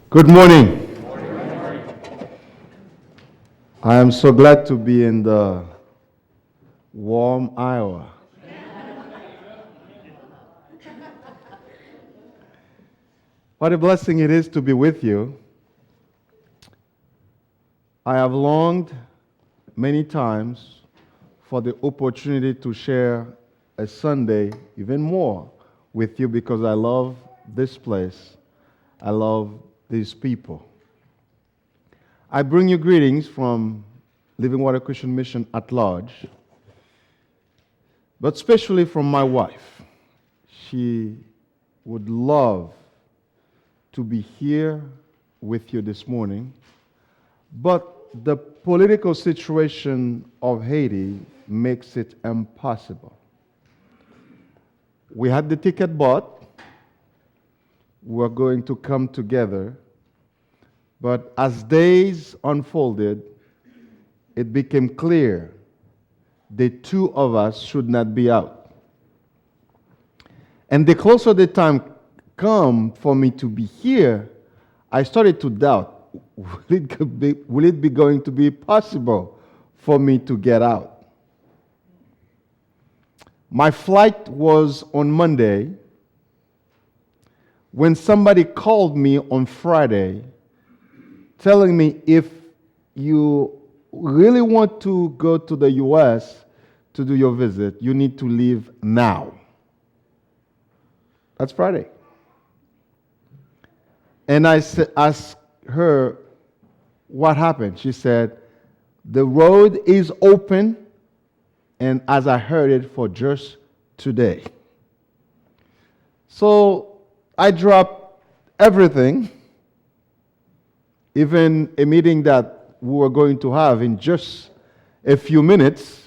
Good morning. I am so glad to be in the warm Iowa. What a blessing it is to be with you. I have longed many times for the opportunity to share a Sunday even more with you because I love this place. I love these people. I bring you greetings from Living Water Christian Mission at large, but especially from my wife. She would love to be here with you this morning, but the political situation of Haiti makes it impossible. We had the ticket bought. We're going to come together. But as days unfolded, it became clear the two of us should not be out. And the closer the time come for me to be here, I started to doubt, will it be going to be possible for me to get out? My flight was on Monday when somebody called me on Friday telling me if you really want to go to the U.S. to do your visit, you need to leave now. That's Friday. And I asked her what happened. She said, the road is open, and as I heard it, for just today. So I dropped everything, even a meeting that we were going to have in just a few minutes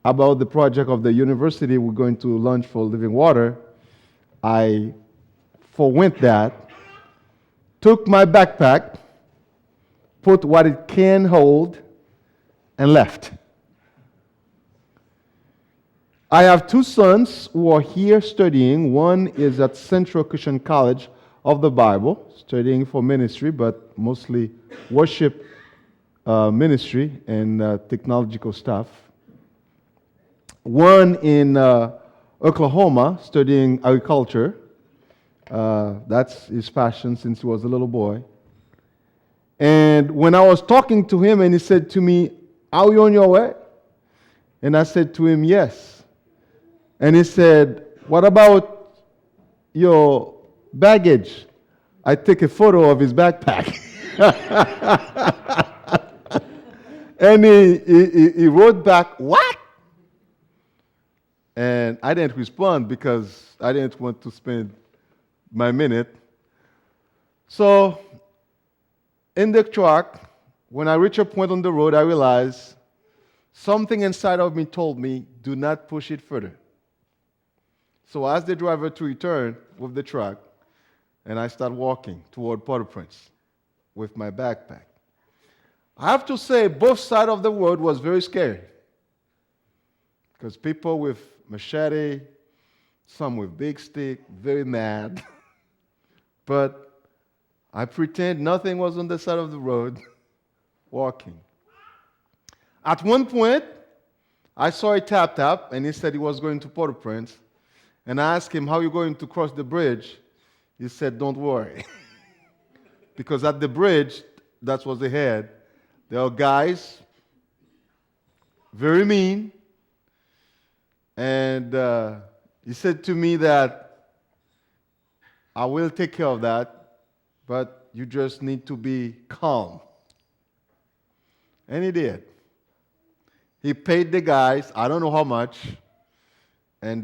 about the project of the university we're going to launch for Living Water. I forwent that, took my backpack, put what it can hold, and left. I have two sons who are here studying. One is at Central Christian College of the Bible, studying for ministry, but mostly worship ministry and technological stuff. One in Oklahoma, studying agriculture. That's his passion since he was a little boy. And when I was talking to him and he said to me, are you on your way? And I said to him, yes. And he said, what about your baggage? I took a photo of his backpack. And he wrote back, what? And I didn't respond because I didn't want to spend my minute. So in the truck, when I reached a point on the road, I realized something inside of me told me, do not push it further. So I asked the driver to return with the truck, and I started walking toward Port-au-Prince with my backpack. I have to say, both sides of the road was very scary, because people with machete, some with big stick, very mad. But I pretend nothing was on the side of the road, walking. At one point, I saw a tap-tap, and he said he was going to Port-au-Prince. And I asked him, how are you going to cross the bridge? He said, don't worry. Because at the bridge, that was ahead, there are guys, very mean. And he said to me that I will take care of that, but you just need to be calm. And he did. He paid the guys, I don't know how much, and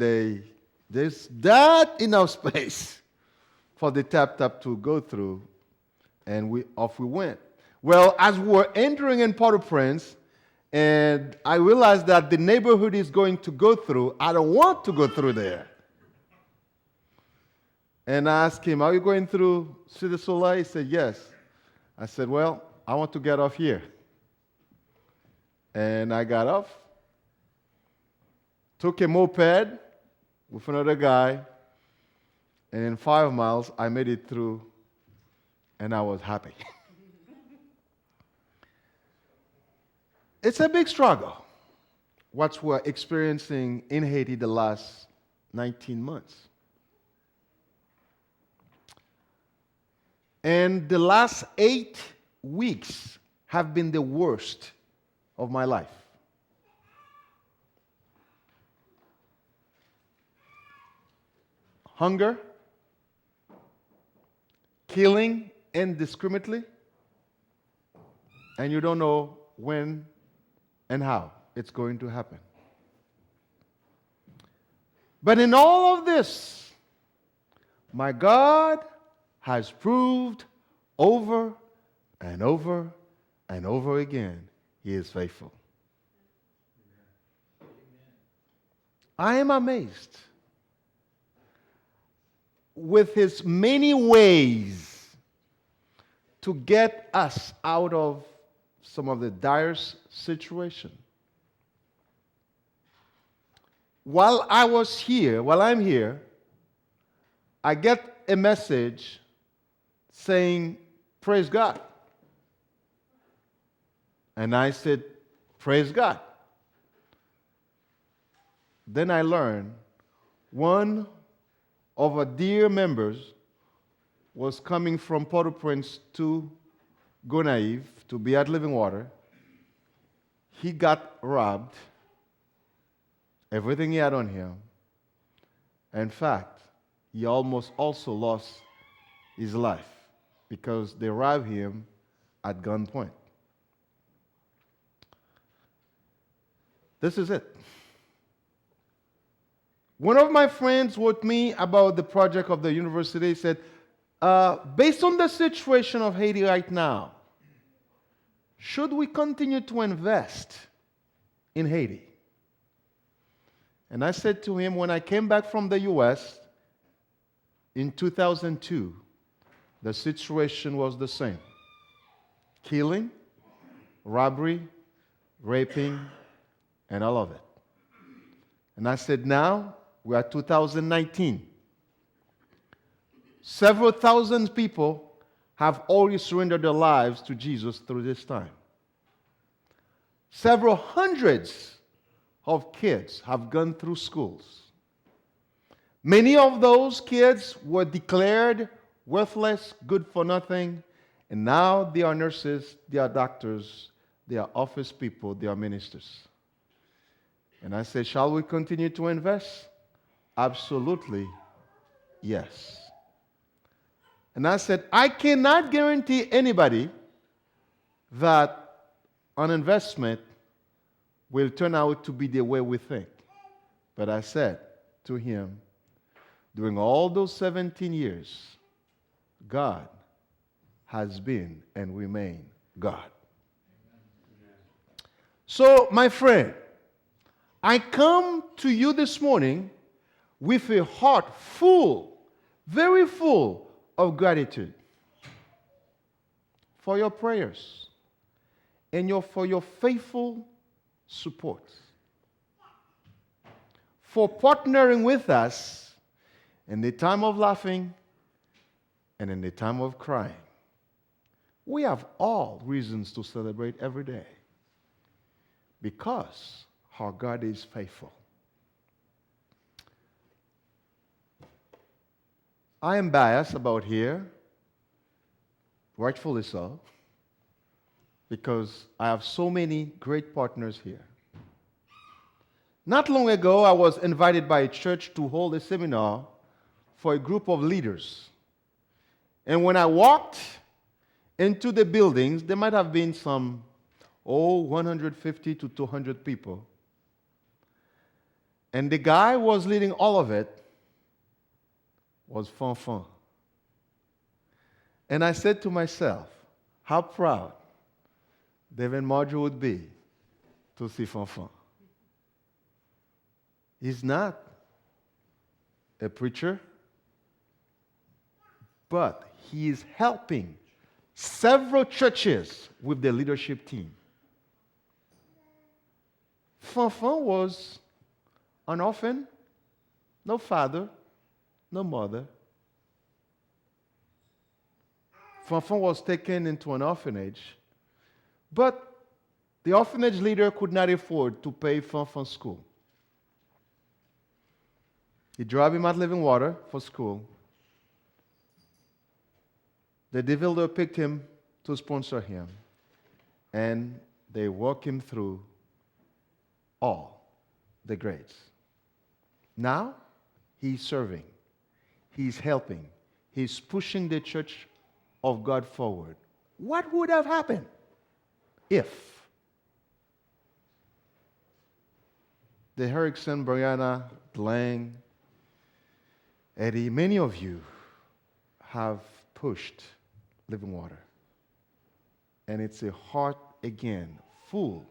there's that enough space for the tap-tap to go through, and off we went. Well, as we were entering in Port-au-Prince, and I realized that the neighborhood is going to go through, I don't want to go through there. And I asked him, are you going through Cité du Soleil? He said, yes. I said, well, I want to get off here. And I got off, took a moped with another guy, And in 5 miles, I made it through, and I was happy. It's a big struggle, what we're experiencing in Haiti the last 19 months. And the last 8 weeks have been the worst of my life. Hunger, killing indiscriminately, and you don't know when and how it's going to happen. But in all of this, my God has proved over and over and over again, He is faithful. I am amazed with His many ways to get us out of some of the direst situation. While I'm here, I get a message saying, "Praise God." And I said, "Praise God." Then I learned one of our dear members was coming from Port-au-Prince to Gonaïve to be at Living Water. He got robbed, everything he had on him. In fact, he almost also lost his life because they robbed him at gunpoint. This is it. One of my friends wrote me about the project of the university. He said, based on the situation of Haiti right now, should we continue to invest in Haiti? And I said to him, when I came back from the US in 2002, the situation was the same. Killing, robbery, raping, and all of it. And I said, now we are 2019. Several thousand people have already surrendered their lives to Jesus through this time. Several hundreds of kids have gone through schools. Many of those kids were declared worthless, good for nothing, and now they are nurses, they are doctors, they are office people, they are ministers. And I said, shall we continue to invest? Absolutely, yes. And I said, I cannot guarantee anybody that an investment will turn out to be the way we think. But I said to him, during all those 17 years, God has been and remain God. So, my friend, I come to you this morning with a heart full, very full of gratitude for your prayers and for your faithful support, for partnering with us in the time of laughing and in the time of crying. We have all reasons to celebrate every day because our God is faithful. I am biased about here, rightfully so, because I have so many great partners here. Not long ago, I was invited by a church to hold a seminar for a group of leaders. And when I walked into the buildings, there might have been some, 150 to 200 people. And the guy who was leading all of it was Fanfan. And I said to myself, how proud David Marjorie would be to see Fanfan. He's not a preacher, but he is helping several churches with their leadership team. Fanfan was an orphan, no father, no mother, Fanfan was taken into an orphanage, but the orphanage leader could not afford to pay Fanfan's school. He dropped him at Living Water for school. The developer picked him to sponsor him, and they walked him through all the grades. Now, he's serving, he's helping, he's pushing the church of God forward. What would have happened if the Erickson, Brianna, Glenn, Eddie, many of you have pushed Living Water? And it's a heart again full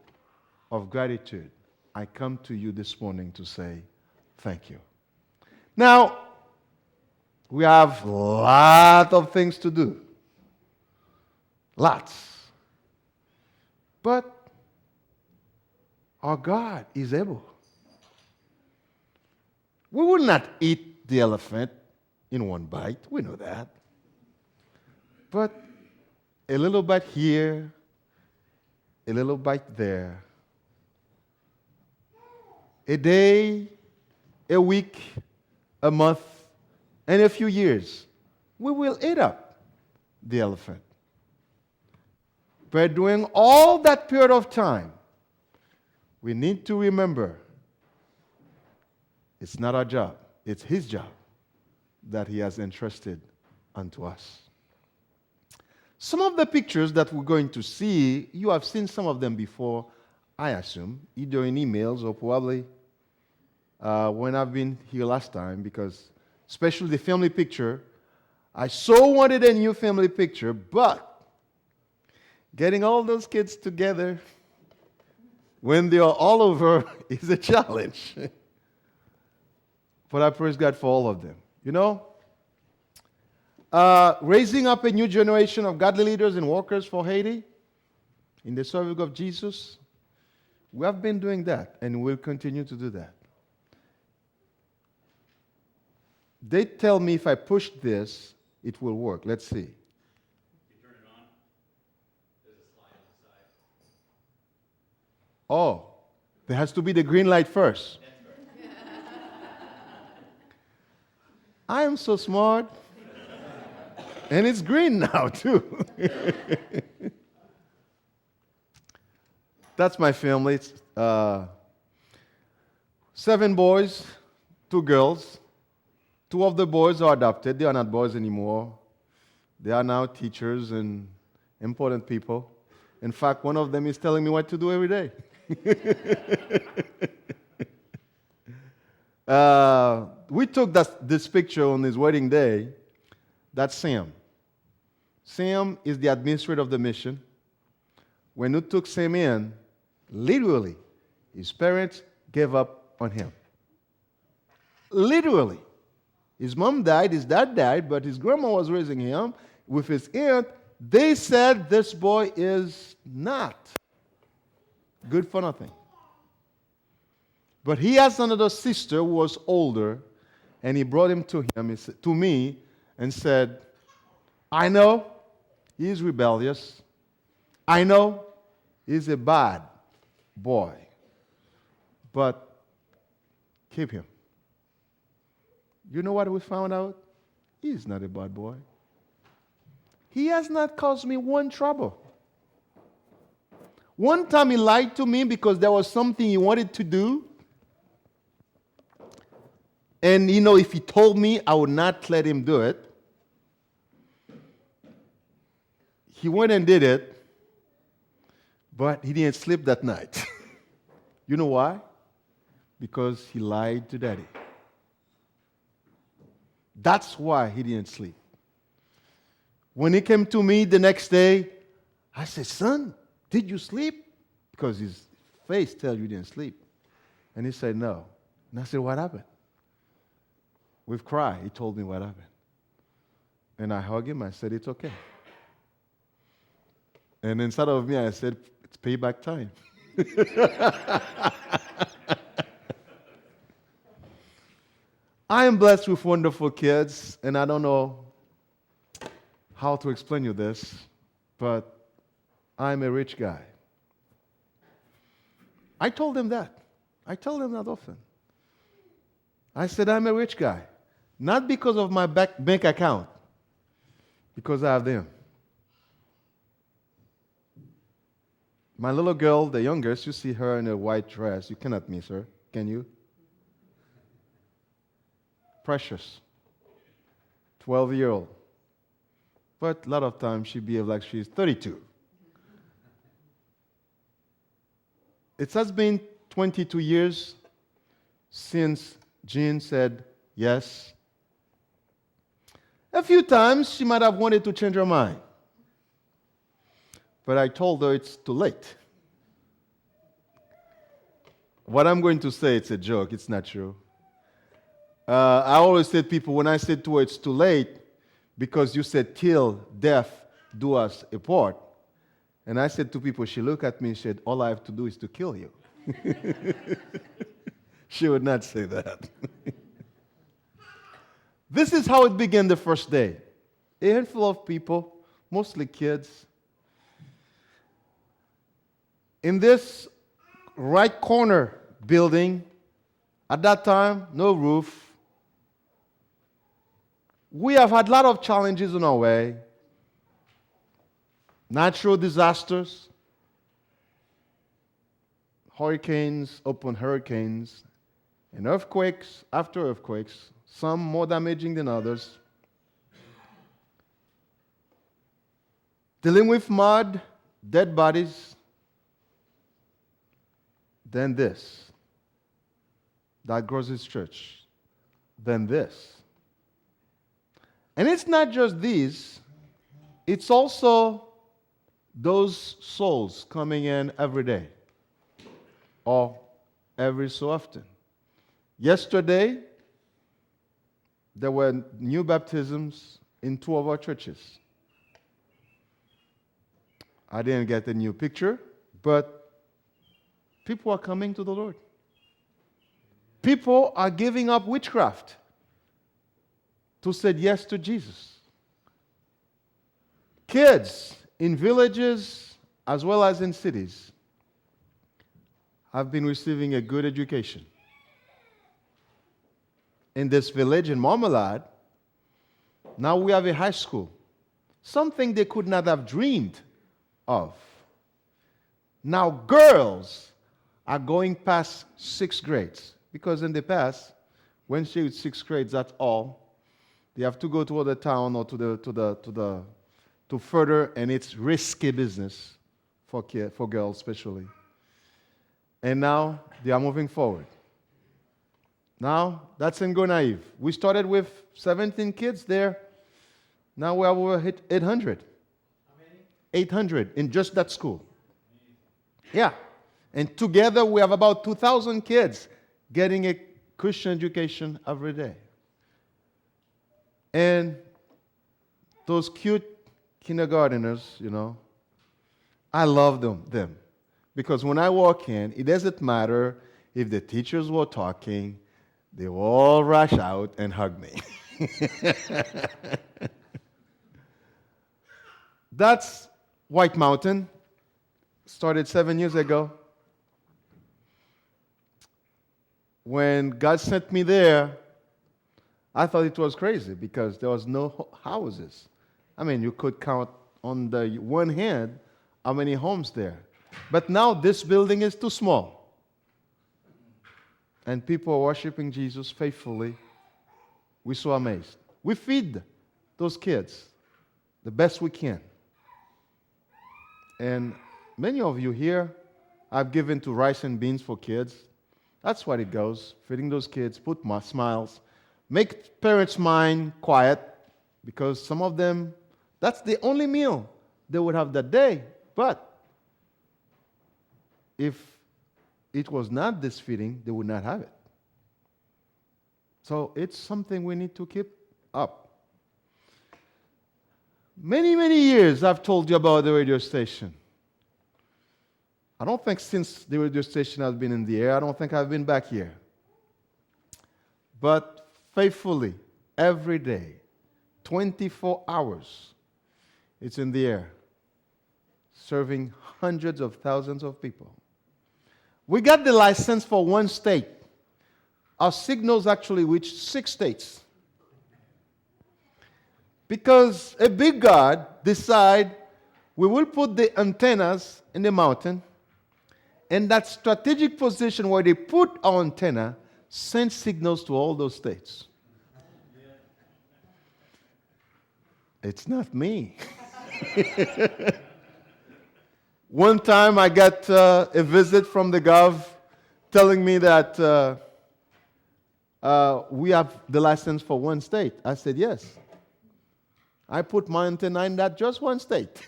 of gratitude. I come to you this morning to say thank you. Now, we have a lot of things to do. Lots. But our God is able. We will not eat the elephant in one bite. We know that. But a little bite here, a little bite there. A day, a week, a month, and a few years, we will eat up the elephant. But during all that period of time, we need to remember it's not our job, it's His job that He has entrusted unto us. Some of the pictures that we're going to see, you have seen some of them before, I assume, either in emails or probably when I've been here last time, because especially the family picture, I so wanted a new family picture, but getting all those kids together when they are all over is a challenge. But I praise God for all of them. You know, raising up a new generation of godly leaders and workers for Haiti in the service of Jesus, we have been doing that and we'll continue to do that. They tell me if I push this, it will work. Let's see. You turn it on, there's a slide on the side. Oh, there has to be the green light first. That's right. I am so smart. And it's green now, too. That's my family. It's 7 boys, 2 girls. 2 of the boys are adopted. They are not boys anymore. They are now teachers and important people. In fact, one of them is telling me what to do every day. We took this picture on his wedding day. That's Sam. Sam is the administrator of the mission. When we took Sam in, literally, his parents gave up on him. Literally. His mom died, his dad died, but his grandma was raising him with his aunt. They said this boy is not good for nothing. But he has another sister who was older, and he brought him to me, and said, I know he's rebellious. I know he's a bad boy. But keep him. You know what we found out? He's not a bad boy. He has not caused me one trouble. One time he lied to me because there was something he wanted to do. And you know, if he told me, I would not let him do it. He went and did it, but he didn't sleep that night. You know why? Because he lied to daddy. That's why he didn't sleep. When he came to me the next day, I said, son, did you sleep? Because his face tells you didn't sleep. And he said, no. And I said, what happened? With cry, he told me what happened. And I hugged him. I said, it's okay. And inside of me, I said, it's payback time. I am blessed with wonderful kids, and I don't know how to explain you this, but I'm a rich guy. I told them that. I tell them that often. I said, I'm a rich guy. Not because of my bank account, because I have them. My little girl, the youngest, you see her in a white dress. You cannot miss her, can you? Precious. 12-year-old. But a lot of times she behaves like she's 32. It has been 22 years since Jean said yes. A few times she might have wanted to change her mind. But I told her it's too late. What I'm going to say, it's a joke, it's not true. I always said people, when I said to her it's too late, because you said till death do us apart. And I said to people, she looked at me and said, all I have to do is to kill you. She would not say that. This is how it began the first day. A handful of people, mostly kids. In this right corner building, at that time, no roof. We have had a lot of challenges on our way. Natural disasters, hurricanes upon hurricanes, and earthquakes after earthquakes, some more damaging than others. Dealing with mud, dead bodies, then this. That grows his church. Then this. And it's not just these, it's also those souls coming in every day or every so often. Yesterday, there were new baptisms in 2 of our churches. I didn't get a new picture, but people are coming to the Lord. People are giving up witchcraft to say yes to Jesus. Kids in villages as well as in cities have been receiving a good education. In this village in Marmalade, now we have a high school, something they could not have dreamed of. Now girls are going past 6th grades, because in the past, when she was 6th grade, that's all. They have to go to other town or to further, and it's risky business for girls especially. And now they are moving forward. Now that's in Go-Naive. We started with 17 kids there. Now we have over 800. How many? 800 in just that school. Yeah. And together we have about 2,000 kids getting a Christian education every day. And those cute kindergarteners, I love them. Because when I walk in, it doesn't matter if the teachers were talking, they will all rush out and hug me. That's White Mountain. Started 7 years ago. When God sent me there, I thought it was crazy because there was no houses. I mean, you could count on the one hand how many homes there. But now this building is too small. And people are worshiping Jesus faithfully. We're so amazed. We feed those kids the best we can. And many of you here, I've given to rice and beans for kids. That's what it goes, feeding those kids, put smiles, make parents' mind quiet, because some of them, that's the only meal they would have that day. But if it was not this feeding, they would not have it. So it's something we need to keep up. Many, many years I've told you about the radio station. I don't think since the radio station has been in the air, I don't think I've been back here. But faithfully, every day, 24 hours, It's in the air, serving hundreds of thousands of people. We got the license for one state. Our signals actually reach 6 states. Because a big God decide we will put the antennas in the mountain, and that strategic position where they put our antenna sends signals to all those states. It's not me. One time I got a visit from the gov telling me that we have the license for one state. I said, yes. I put my antenna in that just one state.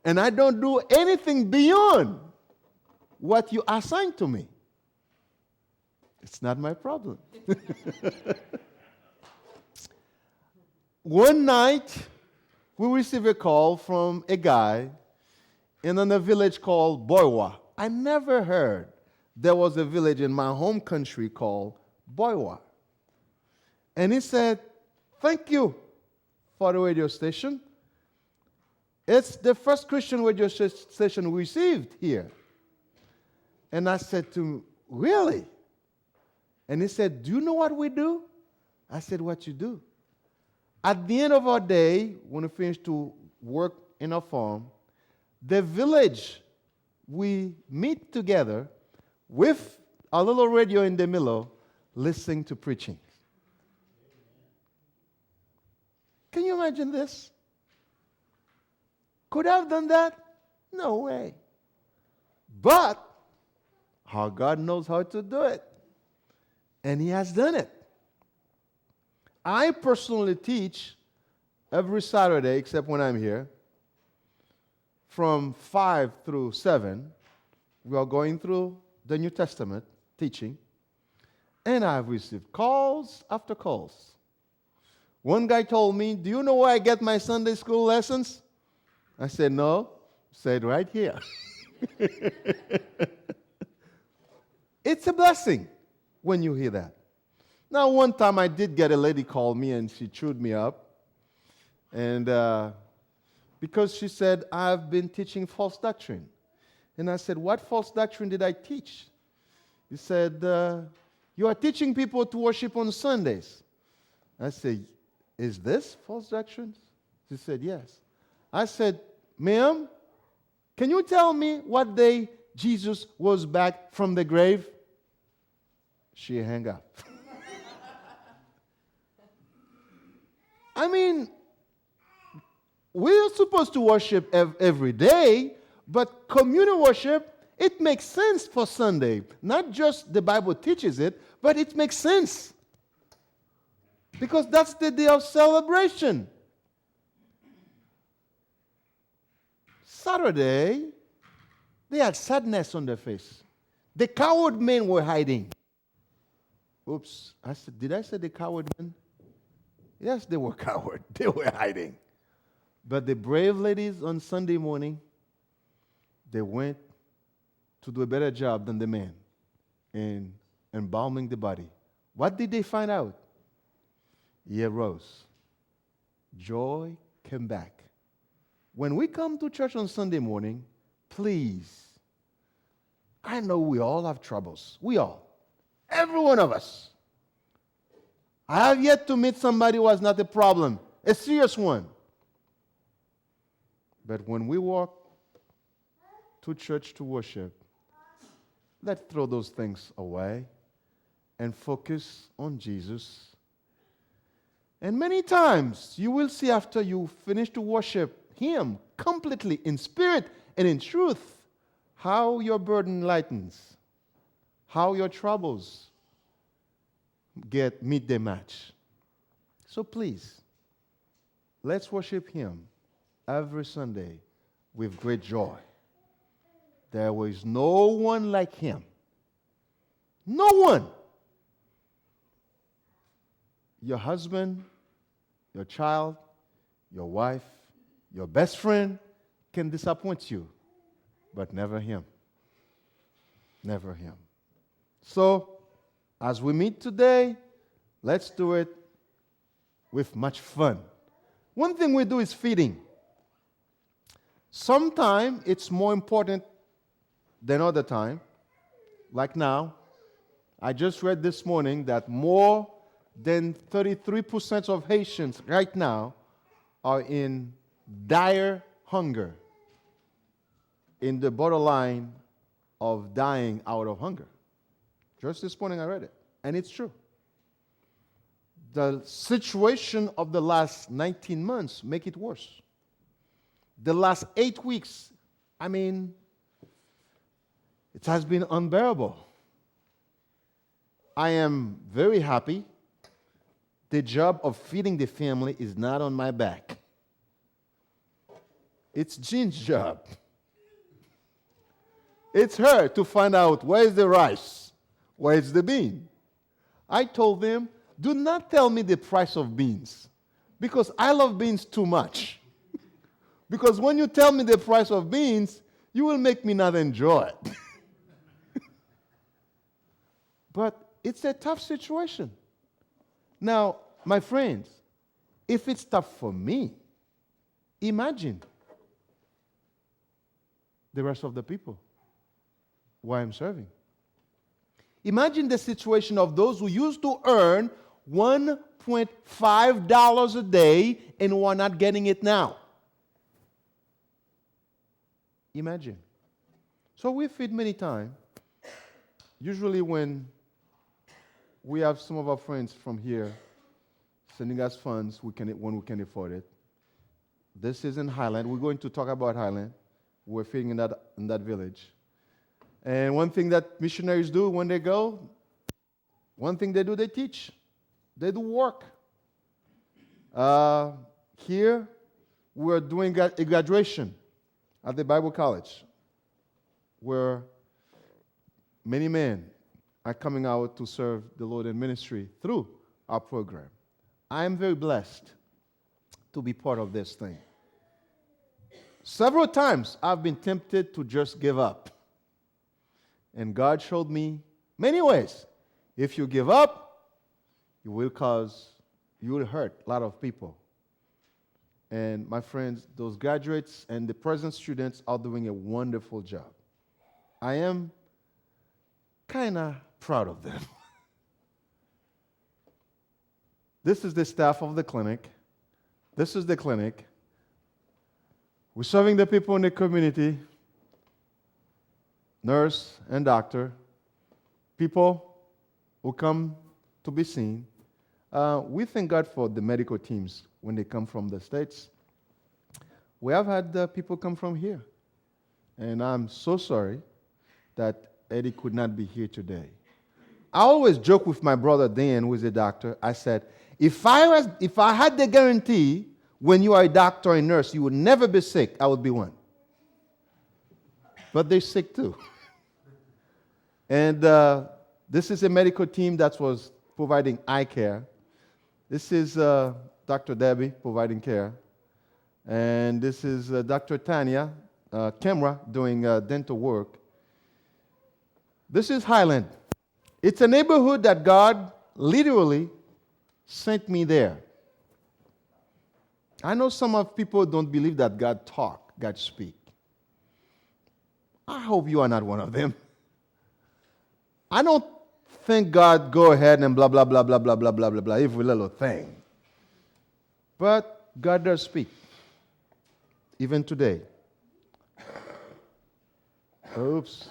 And I don't do anything beyond what you assigned to me. It's not my problem. One night, we received a call from a guy in a village called Boiwa. I never heard there was a village in my home country called Boiwa. And he said, thank you for the radio station. It's the first Christian radio station we received here. And I said to him, really? And he said, do you know what we do? I said, what you do? At the end of our day, when we finish to work in our farm, the village, we meet together with a little radio in the middle, listening to preaching. Can you imagine this? Could I have done that? No way. But our God knows how to do it. And He has done it. I personally teach every Saturday, except when I'm here, from 5 through 7. We are going through the New Testament teaching. And I've received calls after calls. One guy told me, do you know where I get my Sunday school lessons? I said, no. He said, right here. It's a blessing when you hear that. Now, one time I did get a lady call me and she chewed me up. And because she said, I've been teaching false doctrine. And I said, what false doctrine did I teach? He said, you are teaching people to worship on Sundays. I said, is this false doctrine? She said, yes. I said, ma'am, can you tell me what day Jesus was back from the grave? She hung up. I mean, we're supposed to worship every day, but communal worship, it makes sense for Sunday. Not just the Bible teaches it, but it makes sense. Because that's the day of celebration. Saturday, they had sadness on their face. The coward men were hiding. Oops, did I say the coward men? Yes, they were coward. They were hiding. But the brave ladies on Sunday morning, they went to do a better job than the men in embalming the body. What did they find out? He arose. Joy came back. When we come to church on Sunday morning, please, I know we all have troubles. We all. Every one of us. I have yet to meet somebody who has not a problem, a serious one. But when we walk to church to worship, let's throw those things away and focus on Jesus. And many times you will see after you finish to worship Him completely in spirit and in truth, how your burden lightens, how your troubles meet their match. So please, let's worship Him every Sunday with great joy. There is no one like Him. No one. Your husband, your child, your wife, your best friend can disappoint you, but never Him. Never Him. So, as we meet today, let's do it with much fun. One thing we do is feeding. Sometimes it's more important than other time. Like now, I just read this morning that more than 33% of Haitians right now are in dire hunger, in the borderline of dying out of hunger. Just this morning I read it, and it's true. The situation of the last 19 months make it worse. The last 8 weeks, it has been unbearable. I am very happy. The job of feeding the family is not on my back. It's Jean's job. It's her to find out where is the rice, where is the bean. I told them, do not tell me the price of beans, because I love beans too much. Because when you tell me the price of beans, you will make me not enjoy it. But it's a tough situation. Now, my friends, if it's tough for me, imagine the rest of the people who I'm serving. Imagine the situation of those who used to earn $1.5 a day and who are not getting it now. Imagine. So we feed many times. Usually when we have some of our friends from here sending us funds when we can afford it. This is in Highland. We're going to talk about Highland. We're feeding in that village. And one thing that missionaries do when they go, one thing they do, they teach. They do work. Here, we're doing a graduation at the Bible College, where many men are coming out to serve the Lord in ministry through our program. I am very blessed to be part of this thing. Several times I've been tempted to just give up. And God showed me many ways. If you give up, you will hurt a lot of people. And my friends, those graduates and the present students are doing a wonderful job. I am kind of proud of them. This is the staff of the clinic. This is the clinic. We're serving the people in the community, nurse and doctor, people who come to be seen. We thank God for the medical teams when they come from the States. We have had people come from here. And I'm so sorry that Eddie could not be here today. I always joke with my brother Dan, who is a doctor. I said, if I had the guarantee when you are a doctor or a nurse, you would never be sick, I would be one. But they're sick too. And this is a medical team that was providing eye care. This is Dr. Debbie providing care. And this is Dr. Tanya, camera, doing dental work. This is Highland. It's a neighborhood that God literally sent me there. I know some of people don't believe that God talk, God speak. I hope you are not one of them. I don't think God go ahead and blah, blah, blah, blah, blah, blah, blah, blah, blah, every little thing. But God does speak, even today. Oops.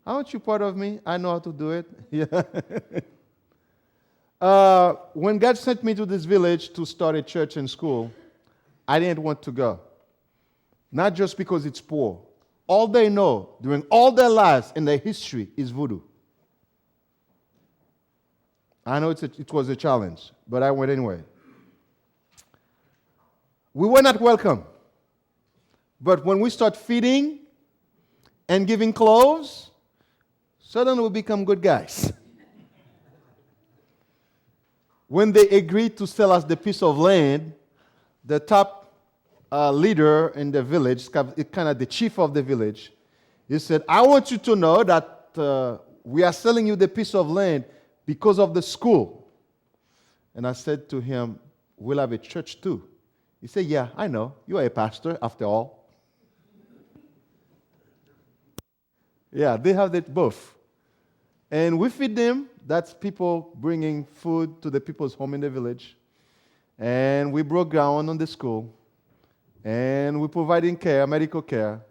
Aren't you part of me? I know how to do it. Yeah. When God sent me to this village to start a church and school, I didn't want to go. Not just because it's poor. All they know during all their lives in their history is voodoo. I know it was a challenge, but I went anyway. We were not welcome. But when we start feeding and giving clothes, suddenly we become good guys. When they agreed to sell us the piece of land, the top leader in the village, kind of the chief of the village, he said, I want you to know that we are selling you the piece of land because of the school. And I said to him, we'll have a church too. He said, yeah, I know. You are a pastor, after all. Yeah, they have it both. And we feed them. That's people bringing food to the people's home in the village. And we broke ground on the school. And we're providing care, medical care.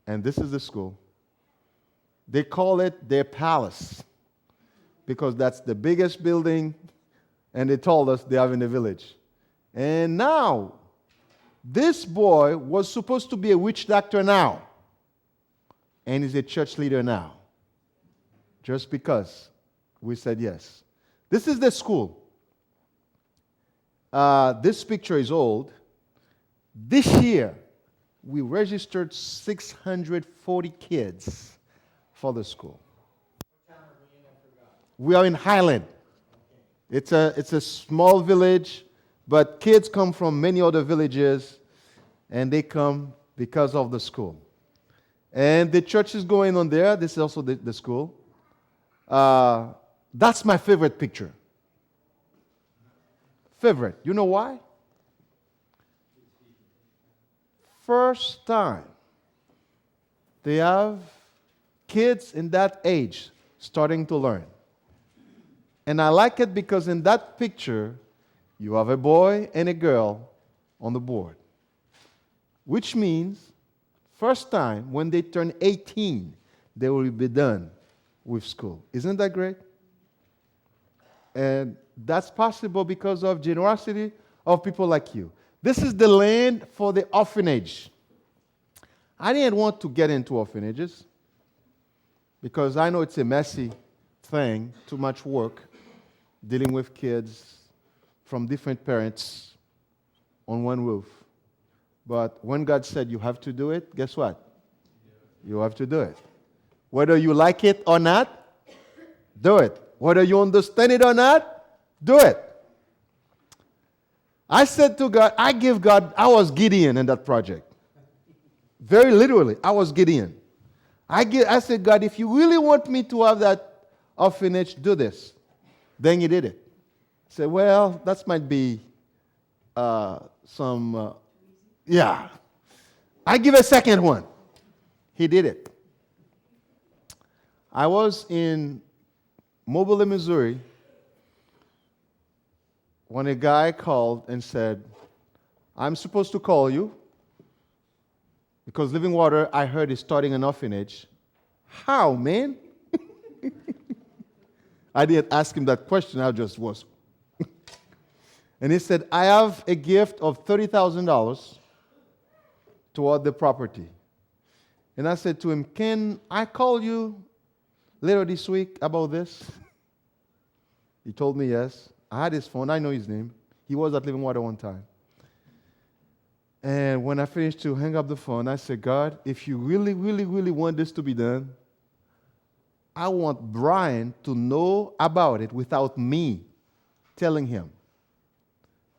And this is the school. They call it their palace because that's the biggest building, and they told us they have in the village. And now, this boy was supposed to be a witch doctor now, and he's a church leader now, just because we said yes. This is the school. This picture is old. This year, we registered 640 kids for the school. We are in Highland. It's a small village, but kids come from many other villages, and they come because of the school. And the church is going on there. This is also the school. That's my favorite picture. Favorite. You know why? First time they have kids in that age starting to learn. And I like it because in that picture, you have a boy and a girl on the board. Which means, first time when they turn 18, they will be done with school. Isn't that great? And that's possible because of generosity of people like you. This is the land for the orphanage. I didn't want to get into orphanages because I know it's a messy thing, too much work, dealing with kids from different parents on one roof. But when God said you have to do it, guess what? You have to do it. Whether you like it or not, do it. Whether you understand it or not, do it. I said to God, I was Gideon in that project. Very literally, I was Gideon. I said, God, if you really want me to have that orphanage, do this. Then he did it. I said, well, that might be yeah. I give a second one. He did it. I was in Mobile, Missouri, when a guy called and said, I'm supposed to call you because Living Water, I heard, is starting an orphanage. How, man? I didn't ask him that question, I just was. And he said, I have a gift of $30,000 toward the property. And I said to him, can I call you later this week about this? He told me yes. I had his phone. I know his name. He was at Living Water one time. And when I finished to hang up the phone, I said, God, if you really, really, really want this to be done, I want Brian to know about it without me telling him.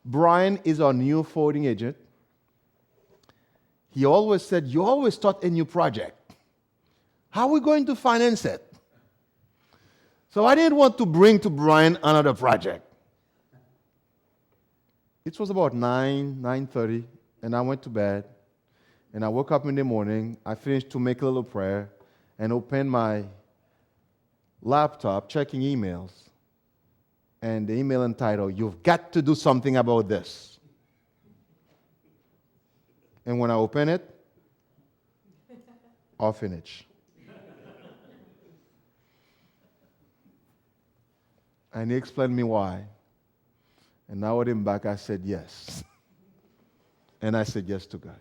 Brian is our new forwarding agent. He always said, you always start a new project. How are we going to finance it? So I didn't want to bring to Brian another project. It was about 9:30, and I went to bed. And I woke up in the morning. I finished to make a little prayer and opened my laptop, checking emails. And the email entitled, You've Got to Do Something About This. And when I open it, orphanage. And he explained me why. And now with him back, I said yes. And I said yes to God.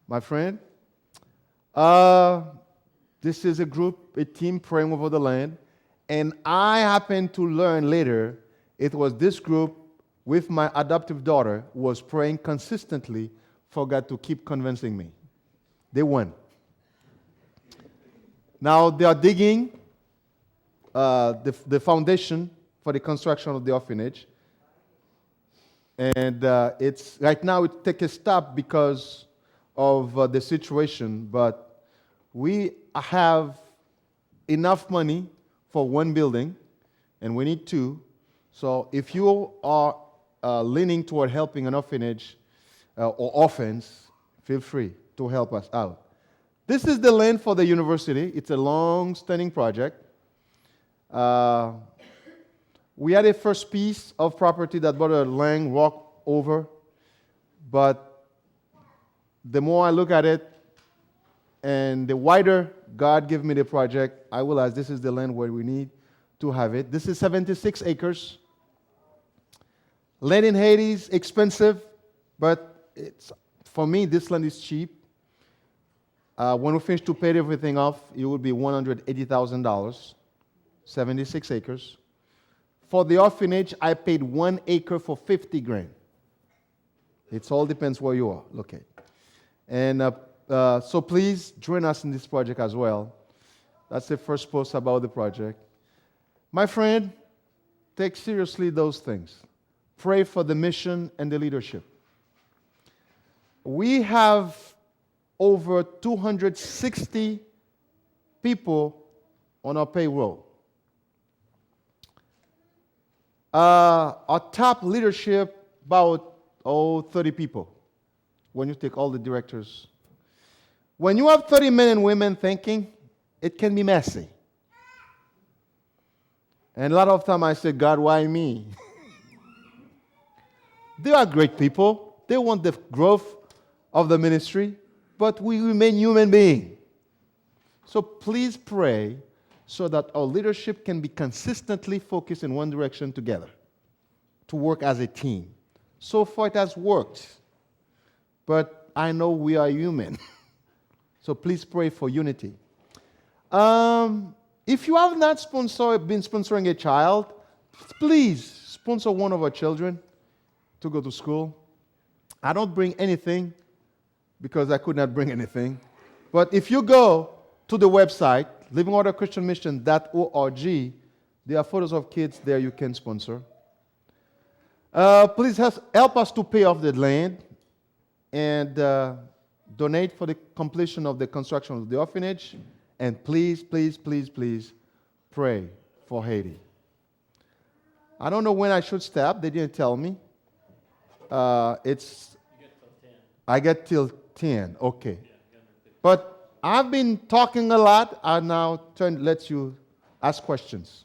My friend, this is a group, a team praying over the land. And I happened to learn later, it was this group with my adoptive daughter who was praying consistently for God to keep convincing me. They won. Now they are digging the foundation for the construction of the orphanage. And it's right now it takes a stop because of the situation, but we have enough money for one building, and we need two. So if you are leaning toward helping an orphanage or orphans, feel free to help us out. This is the land for the university. It's a long-standing project. Uh, we had a first piece of property that Brother Lang walked over, but the more I look at it, and the wider God gave me the project, I realize this is the land where we need to have it. This is 76 acres. Land in Haiti is expensive, but for me, this land is cheap. When we finish to pay everything off, it would be $180,000, 76 acres. For the orphanage, I paid 1 acre for 50 grand. It all depends where you are located. And so please join us in this project as well. That's the first post about the project. My friend, take seriously those things. Pray for the mission and the leadership. We have over 260 people on our payroll. Our top leadership, about 30 people, when you take all the directors. When you have 30 men and women thinking, it can be messy. And a lot of time I say, God, why me? They are great people. They want the growth of the ministry, but we remain human beings. So please pray so that our leadership can be consistently focused in one direction together, to work as a team. So far it has worked, but I know we are human. So please pray for unity. If you have not been sponsoring a child, please sponsor one of our children to go to school. I don't bring anything because I could not bring anything. But if you go to the website, livingwaterchristianmission.org, there are photos of kids there you can sponsor. Please help us to pay off the land and donate for the completion of the construction of the orphanage. And please, please, please, please pray for Haiti. I don't know when I should stop. They didn't tell me. I get till 10. Okay. But I've been talking a lot. I now let you ask questions.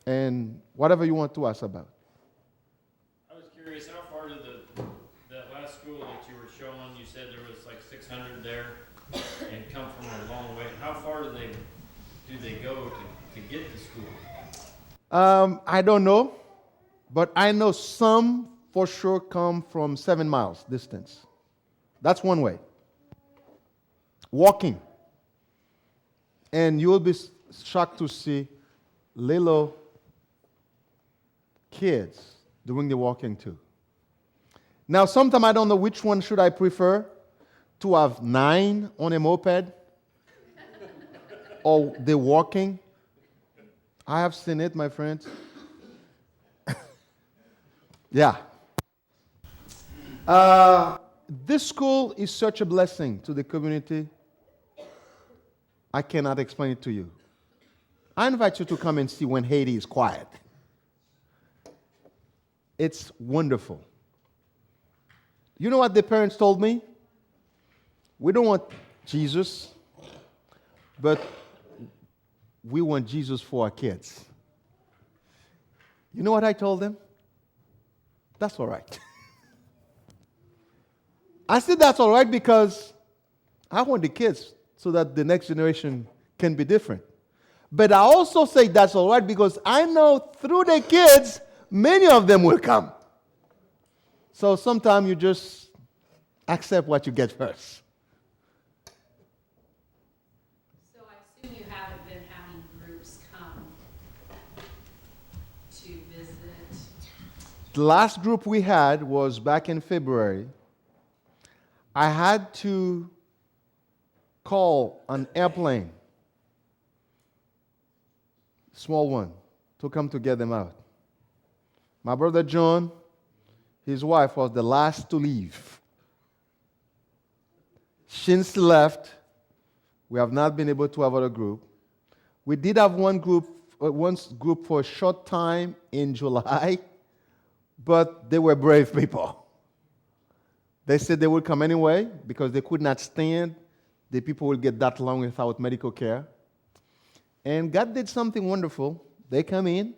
And whatever you want to ask about. I was curious, how far did that last school that you were showing, you said there was like 600 there and come from a long way. How far do they go to get to school? I don't know, but I know some for sure come from 7 miles distance. That's one way. Walking. And you will be shocked to see little kids doing the walking too. Now, sometimes I don't know which one should I prefer, to have 9 on a moped or the walking. I have seen it, my friends. Yeah. This school is such a blessing to the community. I cannot explain it to you. I invite you to come and see when Haiti is quiet. It's wonderful. You know what the parents told me? We don't want Jesus, but we want Jesus for our kids. You know what I told them? That's all right. I said that's all right because I want the kids so that the next generation can be different. But I also say that's all right because I know through the kids, many of them will come. So sometimes you just accept what you get first. So I assume you haven't been having groups come to visit. The last group we had was back in February. I had to call an airplane, small one, to come to get them out. My brother John, his wife, was the last to leave. Since left, we have not been able to have other group. We did have one group for a short time in July, but they were brave people. They said they would come anyway because they could not stand the people will get that long without medical care. And God did something wonderful. They come in,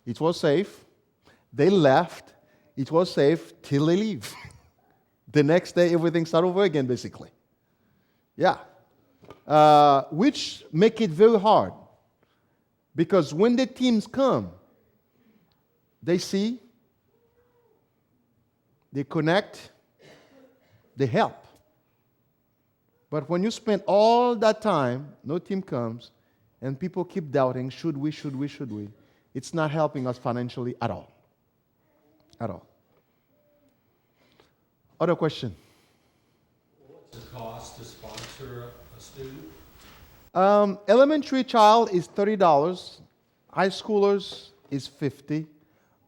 it was safe. They left, it was safe till they leave. The next day, everything started over again, basically. Yeah. Which make it very hard. Because when the teams come, they see, they connect, they help. But when you spend all that time, no team comes, and people keep doubting, should we, it's not helping us financially at all. At all. Other question? What's the cost to sponsor a student? Elementary child is $30. High schoolers is $50.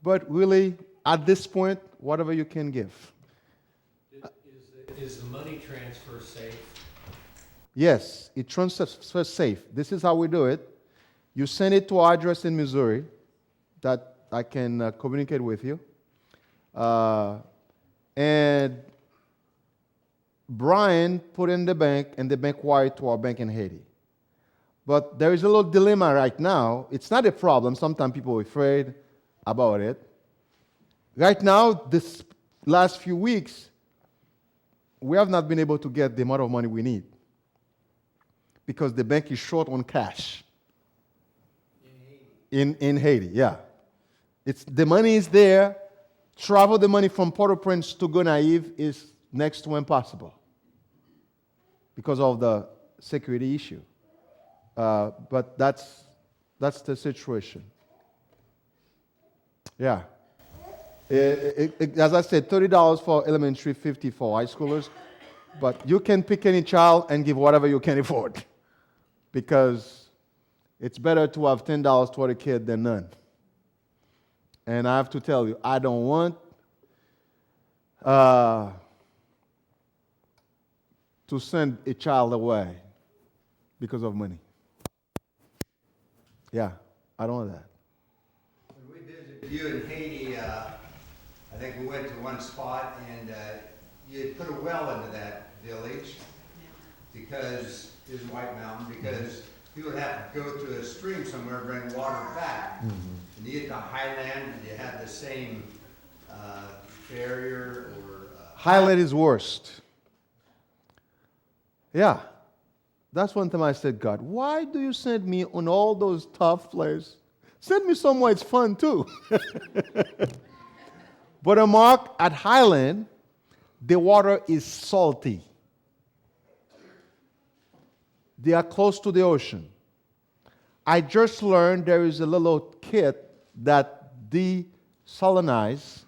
But really, at this point, whatever you can give. Is the money transfer safe? Yes, it transfers safe. This is how we do it. You send it to our address in Missouri that I can communicate with you. And Brian put in the bank, and the bank wired to our bank in Haiti. But there is a little dilemma right now. It's not a problem. Sometimes people are afraid about it. Right now, this last few weeks, we have not been able to get the amount of money we need because the bank is short on cash. In Haiti, yeah. The money is there. Travel the money from Port-au-Prince to Gonaïve is next to impossible because of the security issue. But that's the situation. Yeah. As I said, $30 for elementary, $50 for high schoolers. But you can pick any child and give whatever you can afford because it's better to have $10 toward a kid than none. And I have to tell you, I don't want to send a child away because of money. Yeah, I don't want that. When we visited you in Haiti, I think we went to one spot and you had put a well into that village because it was White Mountain, because people would have to go to a stream somewhere and bring water back. And you get to Highland and you had the same barrier or... Highland is worst. Yeah. That's one time I said, God, why do you send me on all those tough places? Send me somewhere it's fun too. But a mark at Highland, the water is salty. They are close to the ocean. I just learned there is a little kit that desalinize,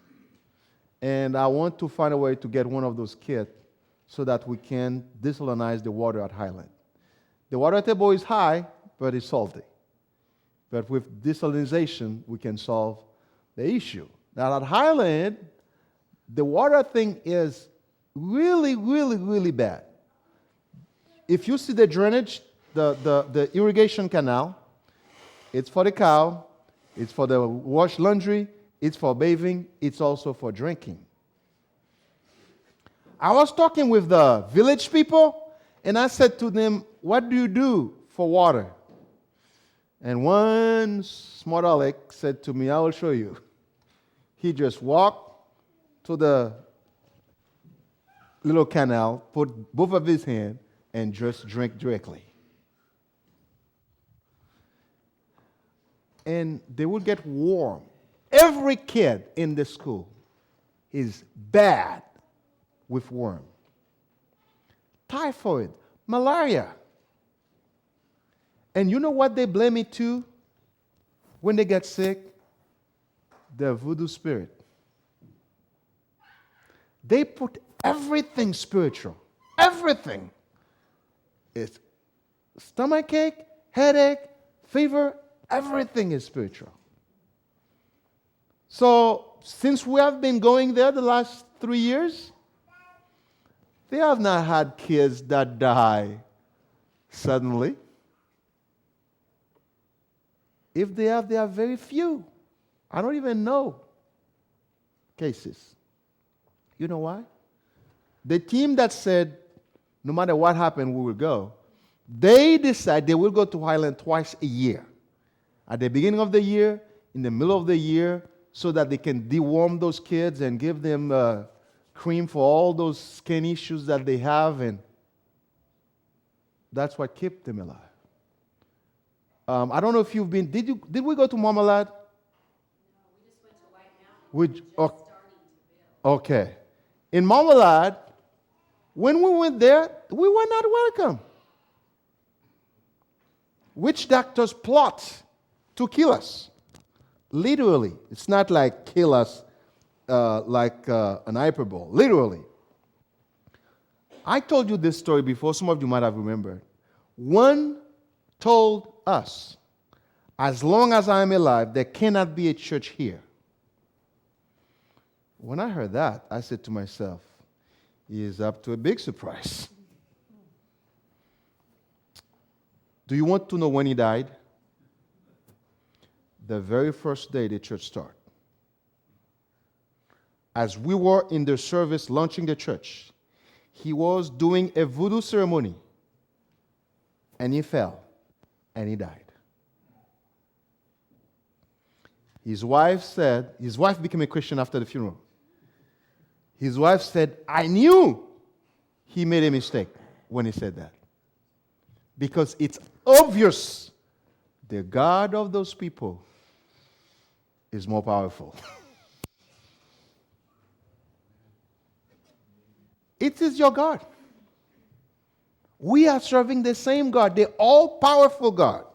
and I want to find a way to get one of those kits so that we can desalinize the water at Highland. The water table is high, but it's salty. But with desalinization, we can solve the issue. Now at Highland, the water thing is really, really, really bad. If you see the drainage, the irrigation canal, it's for the cow, it's for the wash laundry, it's for bathing, it's also for drinking. I was talking with the village people, and I said to them, what do you do for water? And one smart aleck said to me, I will show you. He just walked to the little canal, put both of his hands, and just drink directly. And they would get warm. Every kid in the school is bad with worm. Typhoid, malaria. And you know what they blame it to when they get sick? The voodoo spirit. They put everything spiritual. Everything. It's stomachache, headache, fever, everything is spiritual. So, since we have been going there the last 3 years, they have not had kids that die suddenly. If they have, they are very few. I don't even know cases. You know why? The team that said no matter what happened, we will go. They decide they will go to Highland twice a year. At the beginning of the year, in the middle of the year, so that they can deworm those kids and give them cream for all those skin issues that they have, and that's what kept them alive. I don't know if you've been. Did we go to Marmalade? No, we just went to White Mountain. We're just starting to build. Okay. In Marmalade, when we went there, we were not welcome. Witch doctors plot to kill us. Literally. It's not like kill us like an hyperbole. Literally. I told you this story before. Some of you might have remembered. One told us, as long as I am alive, there cannot be a church here. When I heard that, I said to myself, he is up to a big surprise. Do you want to know when he died? The very first day the church started. As we were in the service launching the church, he was doing a voodoo ceremony, and he fell, and he died. His wife became a Christian after the funeral. His wife said, I knew he made a mistake when he said that. Because it's obvious the God of those people is more powerful. It is your God. We are serving the same God, the all-powerful God.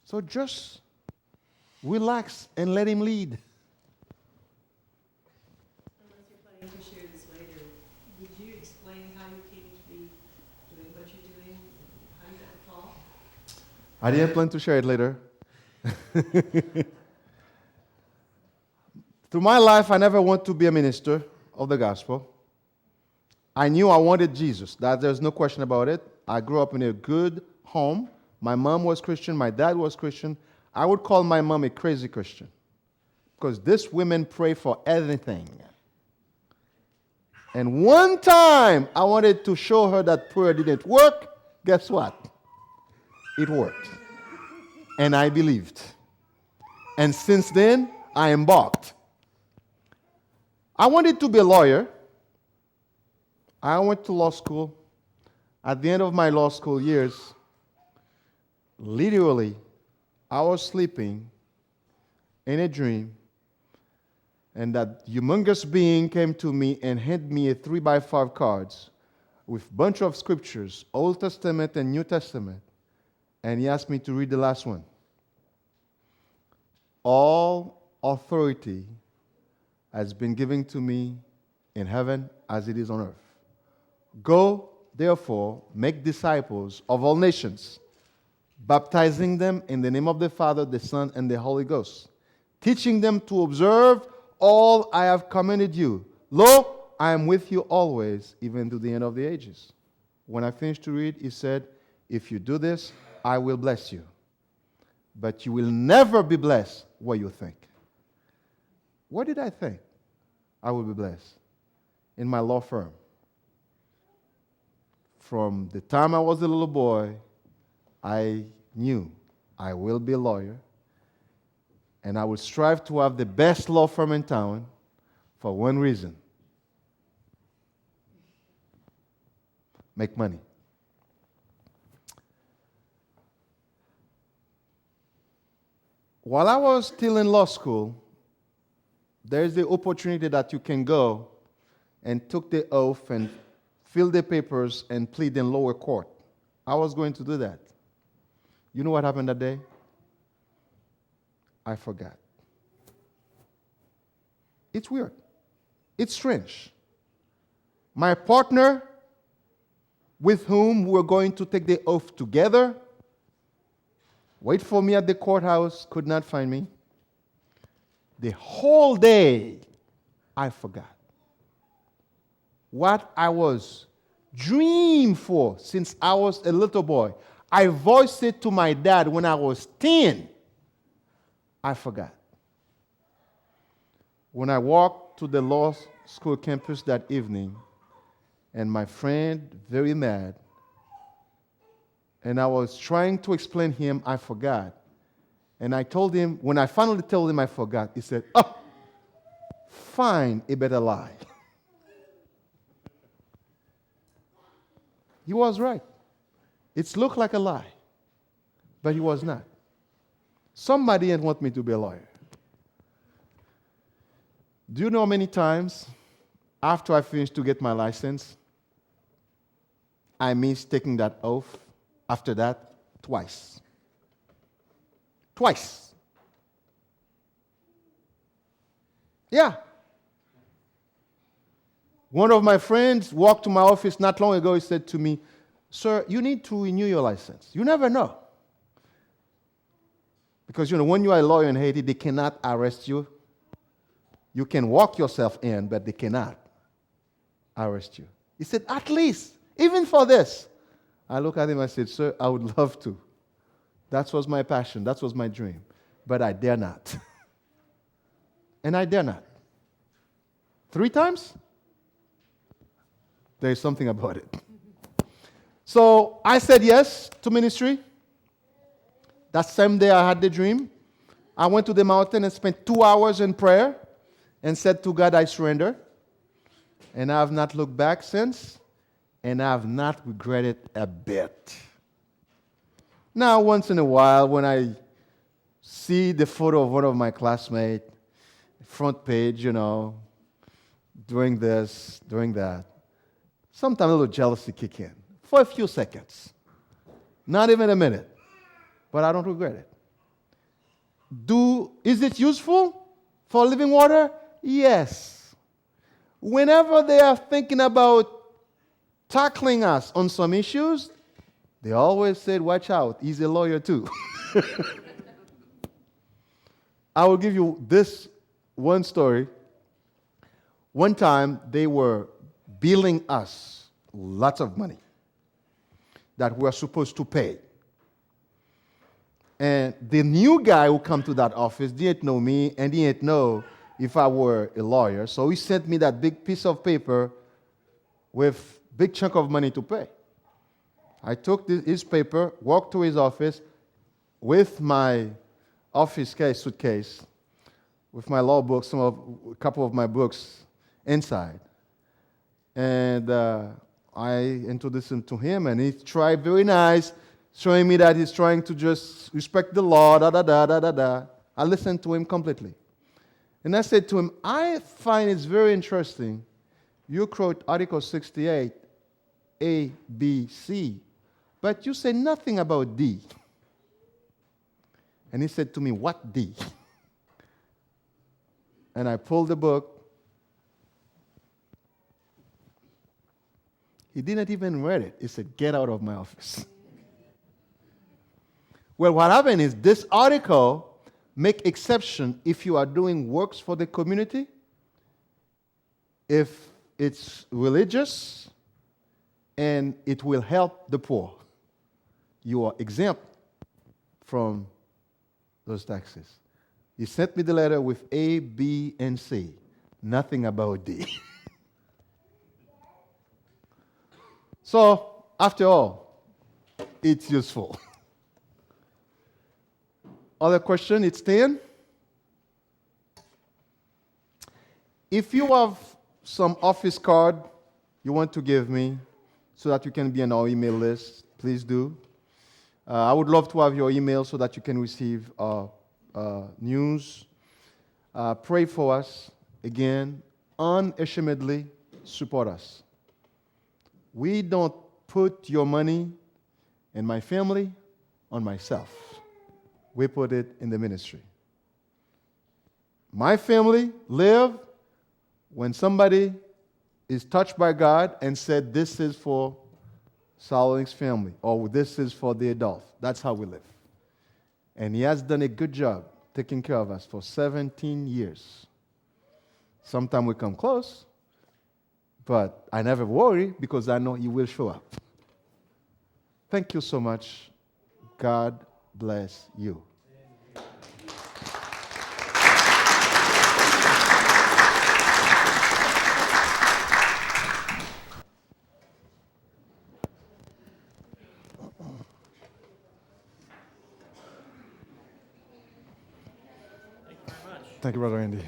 So just relax and let him lead. Unless you're planning to share this later, would you explain how you came to be doing what you're doing, how you got the call? I didn't plan to share it later. Through my life, I never wanted to be a minister of the gospel. I knew I wanted Jesus. There's no question about it. I grew up in a good home. My mom was Christian. My dad was Christian. I would call my mom a crazy Christian because these women pray for everything. And one time I wanted to show her that prayer didn't work. Guess what? It worked. And I believed. And since then, I embarked. I wanted to be a lawyer. I went to law school. At the end of my law school years, literally, I was sleeping in a dream, and that humongous being came to me and handed me a 3x5 cards with a bunch of scriptures, Old Testament and New Testament, and he asked me to read the last one. All authority has been given to me in heaven as it is on earth. Go, therefore, make disciples of all nations, baptizing them in the name of the Father, the Son, and the Holy Ghost, teaching them to observe all I have commanded you. Lo, I am with you always, even to the end of the ages. When I finished to read, he said, if you do this, I will bless you. But you will never be blessed what you think. What did I think I will be blessed? In my law firm. From the time I was a little boy, I knew I will be a lawyer, and I would strive to have the best law firm in town for one reason: make money. While I was still in law school, there is the opportunity that you can go and took the oath and fill the papers and plead in lower court. I was going to do that. You know what happened that day? I forgot. It's weird. It's strange. My partner, with whom we were going to take the oath together, wait for me at the courthouse, could not find me. The whole day, I forgot. What I was dreaming for since I was a little boy. I voiced it to my dad when I was 10. I forgot. When I walked to the law school campus that evening, and my friend very mad. And I was trying to explain him I forgot. And I told him, when I finally told him I forgot, he said, "Oh, find a better lie." He was right. It looked like a lie, but he was not. Somebody didn't want me to be a lawyer. Do you know how many times after I finished to get my license, I missed taking that oath after that? Twice. Twice. Yeah. One of my friends walked to my office not long ago. He said to me, "Sir, you need to renew your license. You never know." Because, when you are a lawyer in Haiti, they cannot arrest you. You can walk yourself in, but they cannot arrest you. He said, "At least, even for this." I looked at him, I said, "Sir, I would love to. That was my passion. That was my dream. But I dare not." And I dare not. 3 times? There is something about it. So I said yes to ministry. That same day I had the dream. I went to the mountain and spent 2 hours in prayer and said to God, "I surrender." And I have not looked back since, and I have not regretted a bit. Now, once in a while, when I see the photo of one of my classmates, front page, doing this, doing that, sometimes a little jealousy kick in for a few seconds. Not even a minute. But I don't regret it. Is it useful for living water? Yes. Whenever they are thinking about tackling us on some issues, they always said, "Watch out, he's a lawyer too." I will give you this one story. One time, they were billing us lots of money that we were supposed to pay. And the new guy who come to that office didn't know me and didn't know if I were a lawyer. So he sent me that big piece of paper with big chunk of money to pay. I took his paper, walked to his office with my office suitcase, with my law books, a couple of my books inside. And I introduced him to him, and he tried very nice, showing me that he's trying to just respect the law, da-da-da. I listened to him completely. And I said to him, "I find it's very interesting. You quote Article 68, A, B, C, but you say nothing about D." And he said to me, "What D?" And I pulled the book. He didn't even read it. He said, "Get out of my office." Well, what happened is this article make exception if you are doing works for the community, if it's religious, and it will help the poor. You are exempt from those taxes. He sent me the letter with A, B, and C. Nothing about D. So, after all, it's useful. Other question, it's 10. If you have some office card you want to give me so that you can be on our email list, please do. I would love to have your email so that you can receive news. Pray for us. Again, unashamedly support us. We don't put your money and my family on myself. We put it in the ministry. My family live when somebody is touched by God and said, "This is for Salonique's family," or "This is for the Adolphe." That's how we live. And he has done a good job taking care of us for 17 years. Sometimes we come close, but I never worry because I know he will show up. Thank you so much. God bless you. Thank you, Brother Andy.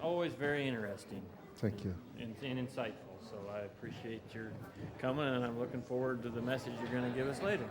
Always very interesting Thank you. and insightful. So I appreciate your coming, and I'm looking forward to the message you're going to give us later.